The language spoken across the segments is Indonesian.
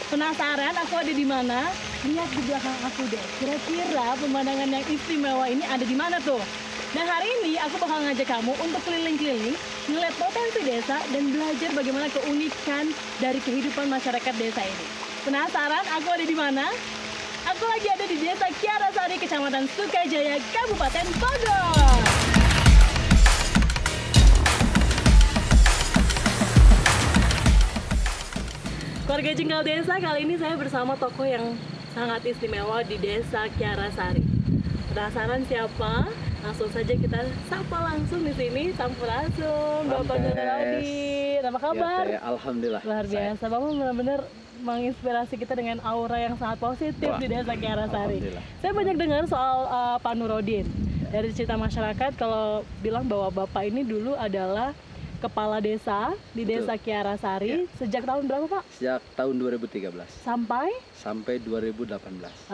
Penasaran aku ada di mana? Lihat di belakang aku deh. Kira-kira pemandangan yang istimewa ini ada di mana tuh? Dan hari ini aku bakal ngajak kamu untuk keliling-keliling, ngeliat potensi desa dan belajar bagaimana keunikan dari kehidupan masyarakat desa ini. Penasaran aku ada di mana? Aku lagi ada di Desa Kiarasari, Kecamatan Sukajaya, Kabupaten Bogor. Keluarga Jengkal Desa, kali ini saya bersama tokoh yang sangat istimewa di Desa Kiarasari. Penasaran siapa? Langsung saja kita sapa langsung di sini. Sampurasun, Bapak Nuraudin. Apa kabar? Ya, alhamdulillah. Luar biasa, Bapak benar-benar menginspirasi kita dengan aura yang sangat positif di Desa Kiarasari. Saya banyak dengar soal Pak Nuraudin. Dari cerita masyarakat kalau bilang bahwa Bapak ini dulu adalah kepala desa di Desa Kiarasari. Sejak tahun berapa, Pak? Sejak tahun 2013 sampai 2018. 18.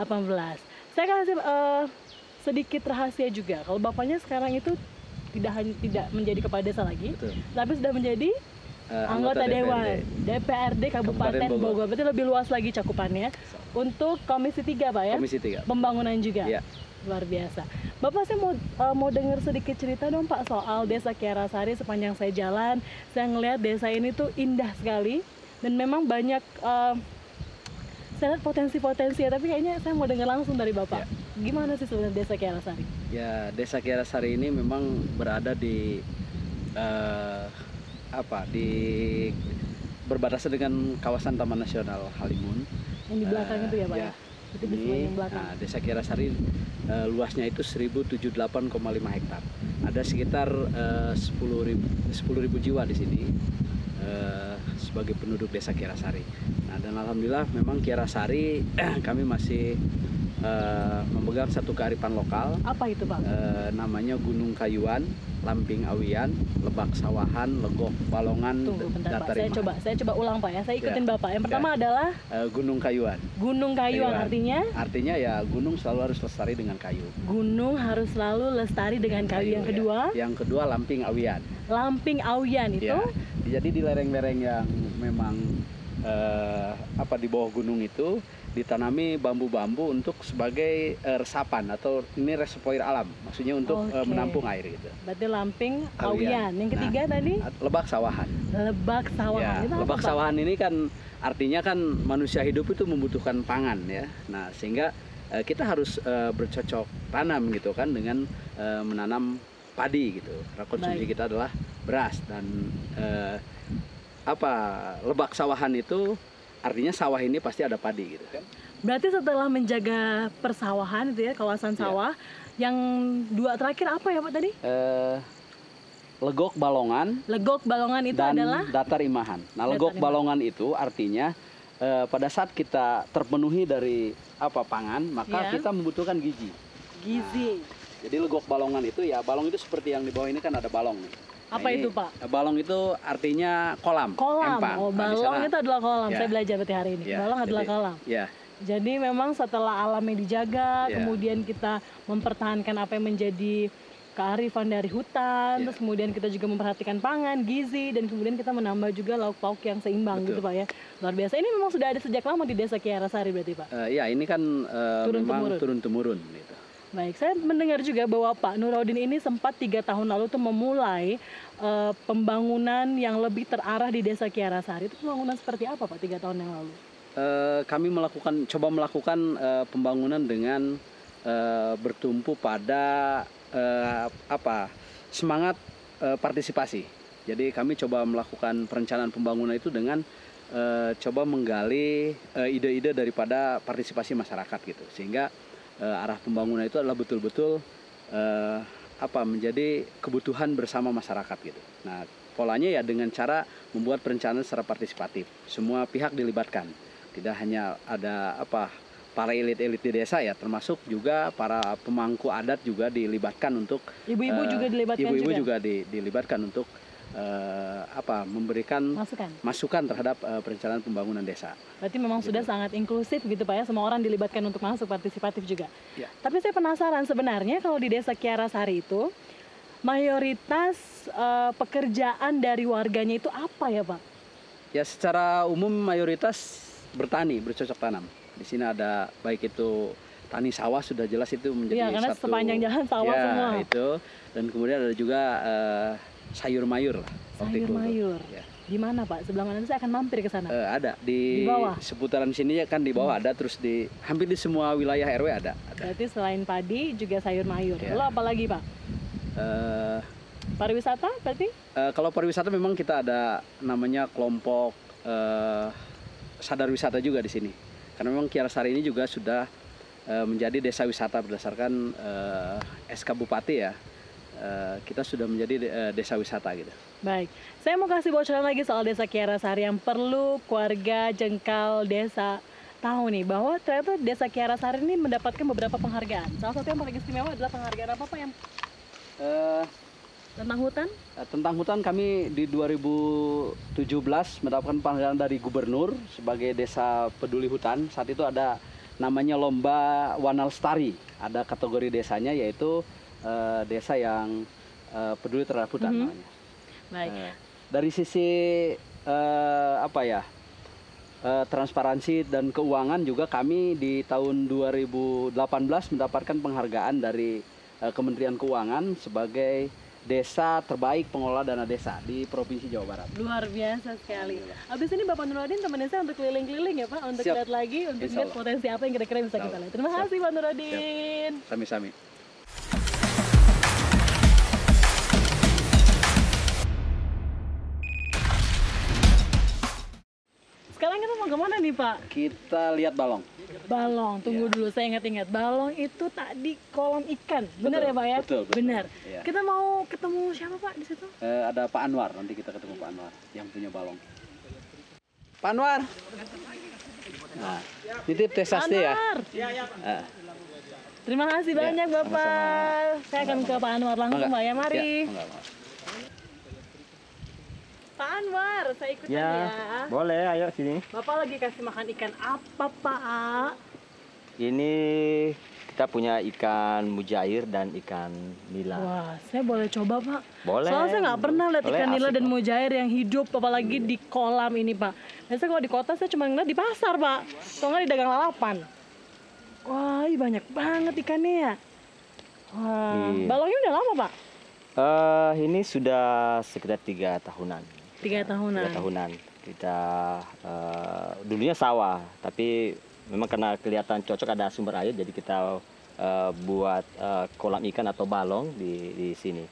Saya kasih sedikit rahasia juga. Kalau bapaknya sekarang itu tidak menjadi kepala desa lagi, tapi sudah menjadi anggota Dewan DPRD Kabupaten Bogor. Berarti lebih luas lagi cakupannya. Untuk Komisi 3, Pak ya? Komisi 3. Pembangunan juga. Ya. Luar biasa. Bapak, saya mau dengar sedikit cerita dong, Pak, soal Desa Kiarasari. Sepanjang saya jalan, saya ngelihat desa ini tuh indah sekali dan memang banyak saya lihat potensi-potensi ya, tapi kayaknya saya mau dengar langsung dari Bapak. Gimana sih sebenarnya Desa Kiarasari? Ya, Desa Kiarasari ini memang berada di berbatasan dengan kawasan Taman Nasional Halimun. Yang di belakang itu ya, Pak? Ya. Itu di yang belakang. Nah, Desa Kiarasari luasnya itu 1078,5 hektar. Ada sekitar 10.000 jiwa di sini sebagai penduduk Desa Kiarasari. Nah, dan alhamdulillah memang Kiarasari kami masih memegang satu kearifan lokal. Apa itu, Pak? Namanya Gunung Kayuan, Lamping Awian, Lebak Sawahan, Legok Balongan, Datar Imahan. Saya coba ulang, Pak ya. Saya ikutin Bapak. Yang pertama adalah Gunung Kayuan. Gunung Kayuan artinya? Artinya ya gunung selalu harus lestari dengan kayu. Gunung harus selalu lestari dengan kayu. Yang kedua? Yang kedua Lamping Awian. Lamping Awian itu? Ya, jadi di lereng-lereng yang memang di bawah gunung itu ditanami bambu-bambu untuk sebagai resapan atau ini reservoir alam, maksudnya untuk menampung air gitu. Berarti Lamping Awian. Yang ketiga tadi? Lebak Sawahan. Lebak Sawahan. Ya, Lebak Sawahan ini kan artinya kan manusia hidup itu membutuhkan pangan ya. Nah, sehingga kita harus bercocok tanam gitu kan dengan menanam padi gitu. Karena konsumsi kita adalah beras dan Lebak Sawahan itu artinya sawah ini pasti ada padi gitu kan. Berarti setelah menjaga persawahan itu ya, kawasan sawah, yang dua terakhir apa ya, Pak, tadi? Legok Balongan. Legok Balongan itu dan adalah Datar Imahan. Nah, Legok Balongan itu artinya pada saat kita terpenuhi dari pangan, maka kita membutuhkan gizi. Gizi. Nah, jadi Legok Balongan itu ya, balong itu seperti yang di bawah ini kan ada balong nih. Apa itu, Pak? Balong itu artinya kolam. Kolam. Empang. Oh, balong itu adalah kolam. Saya belajar berarti hari ini. Balong adalah kolam. Ya. Jadi memang setelah alamnya dijaga, kemudian kita mempertahankan apa yang menjadi kearifan dari hutan, terus kemudian kita juga memperhatikan pangan, gizi, dan kemudian kita menambah juga lauk pauk yang seimbang. Betul. Gitu, Pak ya. Luar biasa. Ini memang sudah ada sejak lama di Desa Kiarasari berarti, Pak? Ya, ini kan memang turun-temurun gitu. Baik, saya mendengar juga bahwa Pak Nuraudin ini sempat 3 tahun lalu tuh memulai pembangunan yang lebih terarah di Desa Kiarasari. Itu pembangunan seperti apa, Pak, 3 tahun yang lalu? Kami coba melakukan pembangunan dengan bertumpu pada semangat partisipasi. Jadi kami coba melakukan perencanaan pembangunan itu dengan coba menggali ide-ide daripada partisipasi masyarakat gitu, sehingga arah pembangunan itu adalah betul-betul menjadi kebutuhan bersama masyarakat gitu. Nah, polanya ya dengan cara membuat perencanaan secara partisipatif. Semua pihak dilibatkan. Tidak hanya ada para elit-elit di desa ya, termasuk juga para pemangku adat juga dilibatkan untuk ibu-ibu juga dilibatkan. Ibu-ibu juga dilibatkan untuk memberikan masukan terhadap perencanaan pembangunan desa. Berarti memang sudah sangat inklusif gitu, Pak ya, semua orang dilibatkan untuk masuk, partisipatif juga. Ya. Tapi saya penasaran sebenarnya kalau di Desa Kiarasari itu mayoritas pekerjaan dari warganya itu apa ya, Pak? Ya, secara umum mayoritas bertani, bercocok tanam. Di sini ada baik itu tani sawah, sudah jelas itu menjadi Iya, karena satu. sepanjang jalan sawah Ya, semua. itu. Dan kemudian ada juga sayur mayur lah. Sayur mayur. Ya. Di mana Pak? Sebelah mana? Saya akan mampir ke sana. Ada di bawah? seputaran sini ya kan, di bawah ada, terus di hampir di semua wilayah RW ada. Berarti selain padi juga sayur mayur. Ya. Lalu apa lagi Pak? Eh, Pariwisata berarti? Kalau pariwisata memang kita ada namanya kelompok sadar wisata juga di sini. Karena memang Kiarasari ini juga sudah menjadi desa wisata berdasarkan SK Bupati ya. Kita sudah menjadi desa wisata gitu. Baik, saya mau kasih bocoran lagi soal Desa Kiarasari yang perlu keluarga Jengkal Desa tahu nih, bahwa ternyata Desa Kiarasari ini mendapatkan beberapa penghargaan. Salah satu yang paling istimewa adalah penghargaan apa Pak yang tentang hutan? Tentang hutan kami di 2017 mendapatkan penghargaan dari gubernur sebagai desa peduli hutan. Saat itu ada namanya lomba Wanalstari. Ada kategori desanya yaitu desa yang peduli terhadap hutan namanya. Baik. Dari sisi transparansi dan keuangan juga kami di tahun 2018 mendapatkan penghargaan dari Kementerian Keuangan sebagai desa terbaik pengelola dana desa di Provinsi Jawa Barat. Luar biasa sekali. Habis ini Bapak Nurodin temenin saya untuk keliling-keliling ya Pak, untuk Siap. lihat lagi, untuk Insya lihat Allah. potensi apa yang kira-kira bisa kita lihat. Terima Siap. kasih Pak Nurodin. Sami-sami. Sekarang kita mau kemana nih Pak? Kita lihat balong. Balong, tunggu dulu, saya ingat-ingat. Balong itu tadi kolam ikan, benar Betul, ya Pak ya? betul. Benar. Iya. Kita mau ketemu siapa Pak di situ? Ada Pak Anwar, nanti kita ketemu Pak Anwar yang punya balong. Pak Anwar. Nah, nitip tes sasti ya. Anwar. Eh, Terima kasih Ya, banyak Bapak. sama-sama. Saya akan ke Pak Anwar langsung Mangga. Pak ya, mari. Ya, mangga. Pak Anwar, saya ikutan Ya, ya. boleh, ayo sini. Bapak lagi kasih makan ikan apa Pak? Ini kita punya ikan mujair dan ikan nila. Wah, saya boleh coba Pak. Boleh. Soalnya saya nggak pernah lihat Boleh, ikan nila asik dan kok. mujair yang hidup, apalagi di kolam ini Pak. Biasanya kalau di kota saya cuma ngeliat di pasar Pak, atau nggak di dagang lalapan. Wah, ini banyak banget ikannya ya. Wah, Iya. balongnya udah lama Pak? Ini sudah sekitar 3 tahunan. 3 tahunan. 3 tahunan. Kita dulunya sawah, tapi memang karena kelihatan cocok ada sumber air, jadi kita buat kolam ikan atau balong di sini.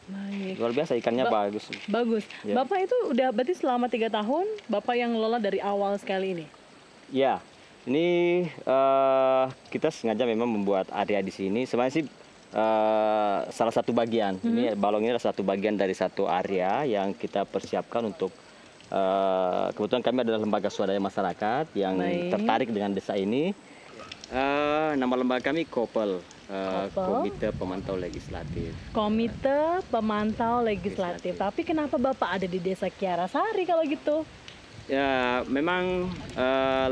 Baik. Luar biasa ikannya bagus. Bagus. Ya. Bapak itu udah berarti selama 3 tahun, Bapak yang ngelola dari awal sekali ini. Ya, ini kita sengaja memang membuat area di sini. Sebenarnya sih salah satu bagian. Ini balong ini adalah satu bagian dari satu area yang kita persiapkan untuk kebetulan kami adalah lembaga swadaya masyarakat yang Baik. tertarik dengan desa ini. Nama lembaga kami KOPEL, KOPEL. Komite Pemantau Legislatif. Komite Pemantau Legislatif. Legislatif. Tapi kenapa Bapak ada di Desa Kiarasari kalau gitu? Ya, memang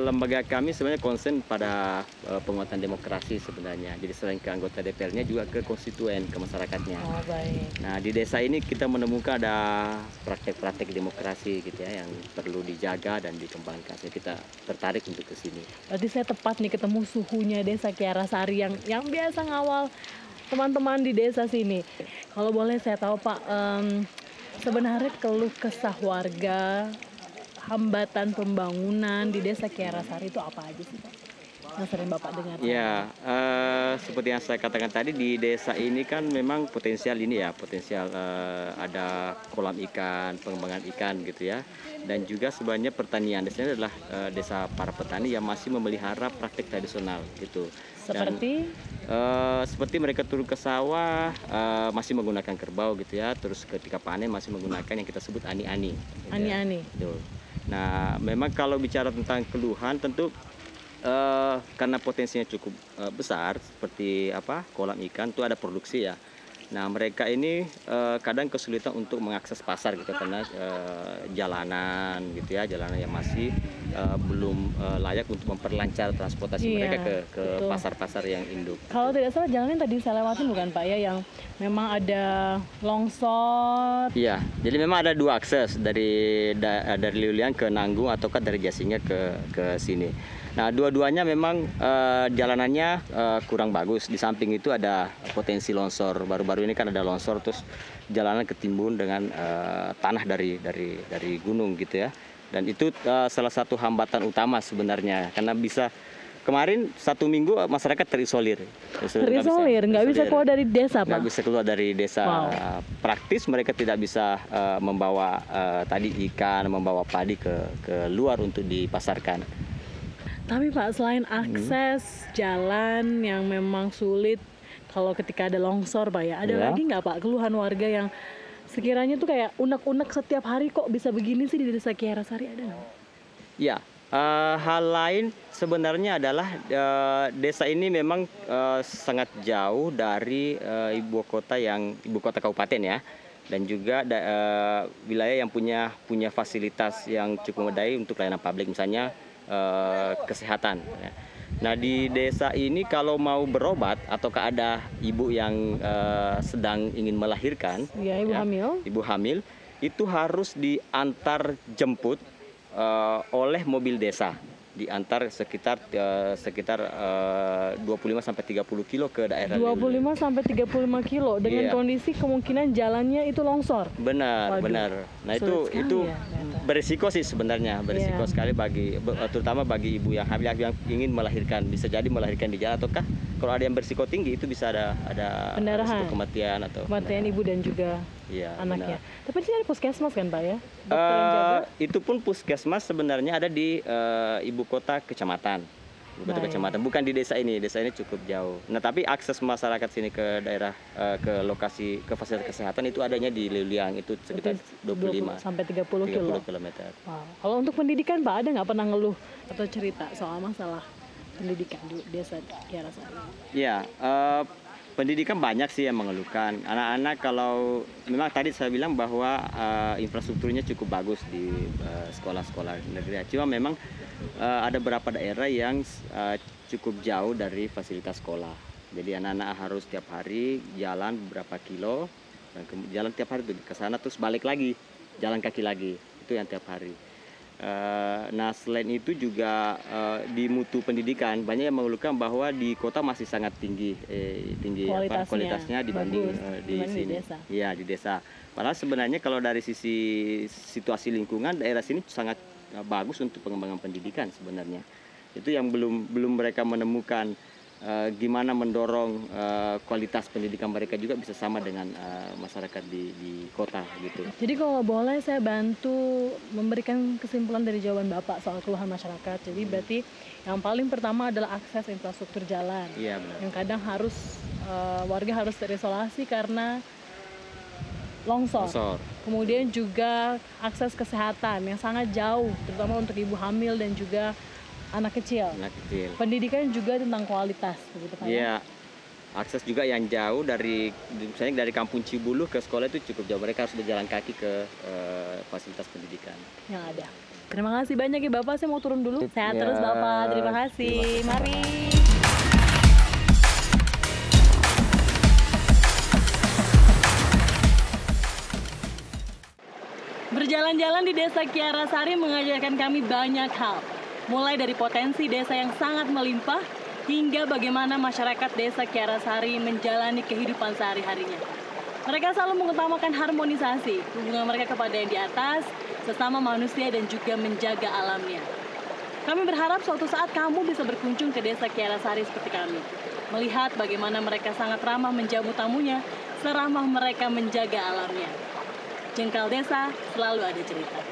lembaga kami sebenarnya konsen pada penguatan demokrasi sebenarnya. Jadi selain ke anggota DPR-nya juga ke konstituen, ke masyarakatnya. Oh, baik. Nah, di desa ini kita menemukan ada praktek-praktek demokrasi gitu ya yang perlu dijaga dan dikembangkan. Jadi kita tertarik untuk ke sini. Berarti saya tepat nih ketemu suhunya Desa Kiarasari yang biasa ngawal teman-teman di desa sini. Kalau boleh saya tahu Pak, sebenarnya keluh kesah warga, hambatan pembangunan di Desa Kiarasari itu apa aja sih Pak? Yang sering Bapak dengar? Ya, seperti yang saya katakan tadi di desa ini kan memang potensial ini ya, potensial ada kolam ikan, pengembangan ikan gitu ya. Dan juga sebenarnya pertanian. Desa ini adalah desa para petani yang masih memelihara praktek tradisional gitu. Seperti? Seperti mereka turun ke sawah masih menggunakan kerbau gitu ya. Terus ketika panen masih menggunakan yang kita sebut ani-ani. gitu ya. Ani-ani. Betul. Nah, memang kalau bicara tentang keluhan tentu karena potensinya cukup besar seperti kolam ikan itu ada produksi ya. Nah, mereka ini kadang kesulitan untuk mengakses pasar gitu karena jalanan gitu ya, jalanan yang masih belum layak untuk memperlancar transportasi Iya, mereka ke betul. pasar-pasar yang induk. Kalau tidak salah jalan yang tadi saya lewatin bukan Pak ya, yang memang ada longsor. Iya, jadi memang ada dua akses dari Liuliang ke Nanggung ataukah dari Jasinga ke sini. Nah, dua-duanya memang jalanannya kurang bagus. Di samping itu ada potensi longsor. Baru-baru ini kan ada longsor, terus jalanan ketimbun dengan tanah dari gunung gitu ya. Dan itu salah satu hambatan utama sebenarnya, karena bisa kemarin 1 minggu masyarakat terisolir. Terisolir, nggak bisa keluar dari desa Nggak Pak. bisa keluar dari desa. Wow. Praktis mereka tidak bisa membawa tadi ikan, membawa padi ke luar untuk dipasarkan. Tapi Pak, selain akses jalan yang memang sulit, kalau ketika ada longsor Pak ya, ada Ya. lagi nggak Pak keluhan warga yang sekiranya tuh kayak unek-unek setiap hari kok bisa begini sih di desa Kiara Sari, ada nggak? Ya, hal lain sebenarnya adalah desa ini memang sangat jauh dari ibu kota kabupaten ya, dan juga wilayah yang punya fasilitas yang cukup memadai untuk layanan publik, misalnya kesehatan. Ya. Nah, di desa ini kalau mau berobat ataukah ada ibu yang sedang ingin melahirkan, Ya, ibu hamil. ibu hamil itu harus diantar jemput oleh mobil desa, diantar sekitar 25 sampai 30 kilo ke daerah 25 sampai 35 kilo dengan Iya. kondisi kemungkinan jalannya itu longsor. Benar, Waduh, benar. Nah, sulit sekali itu ya, ternyata. berisiko sih sebenarnya, berisiko Iya. sekali terutama bagi ibu yang hamil yang ingin melahirkan, bisa jadi melahirkan di jalan, ataukah kalau ada yang berisiko tinggi itu bisa ada Pendarahan. risiko kematian atau Kematian ibu dan juga Iya, anaknya. benar. Tapi di sini ada puskesmas kan Pak ya? Dokter yang jaga. Itu pun puskesmas sebenarnya ada di ibu kota kecamatan. Ibu kota Baik. kecamatan, bukan di desa ini. Desa ini cukup jauh. Nah, tapi akses masyarakat sini ke daerah ke lokasi ke fasilitas kesehatan itu adanya di Liuliang, itu sekitar Berarti 25 sampai 30 kilo. km. Wow. Kalau untuk pendidikan Pak, ada nggak pernah ngeluh atau cerita soal masalah pendidikan di desa Kiara Sari? Ya, pendidikan banyak sih yang mengeluhkan. Anak-anak kalau memang tadi saya bilang bahwa infrastrukturnya cukup bagus di sekolah-sekolah negeri. Cuma memang ada beberapa daerah yang cukup jauh dari fasilitas sekolah. Jadi anak-anak harus tiap hari jalan beberapa kilo, dan jalan tiap hari tuh ke sana terus balik lagi, jalan kaki lagi. Itu yang tiap hari. Nah, selain itu juga di mutu pendidikan banyak yang mengeluhkan bahwa di kota masih sangat tinggi kualitasnya dibanding bagus, di dibanding sini. di desa. Iya, di desa. Padahal sebenarnya kalau dari sisi situasi lingkungan, daerah sini sangat bagus untuk pengembangan pendidikan sebenarnya. Itu yang belum mereka menemukan gimana mendorong kualitas pendidikan mereka juga bisa sama dengan masyarakat di kota gitu. Jadi kalau boleh saya bantu memberikan kesimpulan dari jawaban Bapak soal keluhan masyarakat. Jadi berarti yang paling pertama adalah akses infrastruktur jalan. Iya, benar. Yang kadang warga harus terisolasi karena longsor. Kemudian juga akses kesehatan yang sangat jauh, terutama untuk ibu hamil dan juga anak kecil. Anak kecil. Pendidikan juga tentang kualitas, begitu Pak. Iya, akses juga yang jauh misalnya dari Kampung Cibuluh ke sekolah itu cukup jauh. Mereka harus berjalan kaki ke fasilitas pendidikan. Yang ada. Terima kasih banyak ya Bapak, saya mau turun dulu. Sehat Ya, terus Bapak, terima kasih. terima kasih. Mari. Berjalan-jalan di desa Kiara Sari mengajarkan kami banyak hal. Mulai dari potensi desa yang sangat melimpah, hingga bagaimana masyarakat desa Kiara Sari menjalani kehidupan sehari-harinya. Mereka selalu mengutamakan harmonisasi, hubungan mereka kepada yang di atas, sesama manusia dan juga menjaga alamnya. Kami berharap suatu saat kamu bisa berkunjung ke desa Kiara Sari seperti kami. Melihat bagaimana mereka sangat ramah menjamu tamunya, seramah mereka menjaga alamnya. Jengkal Desa selalu ada cerita.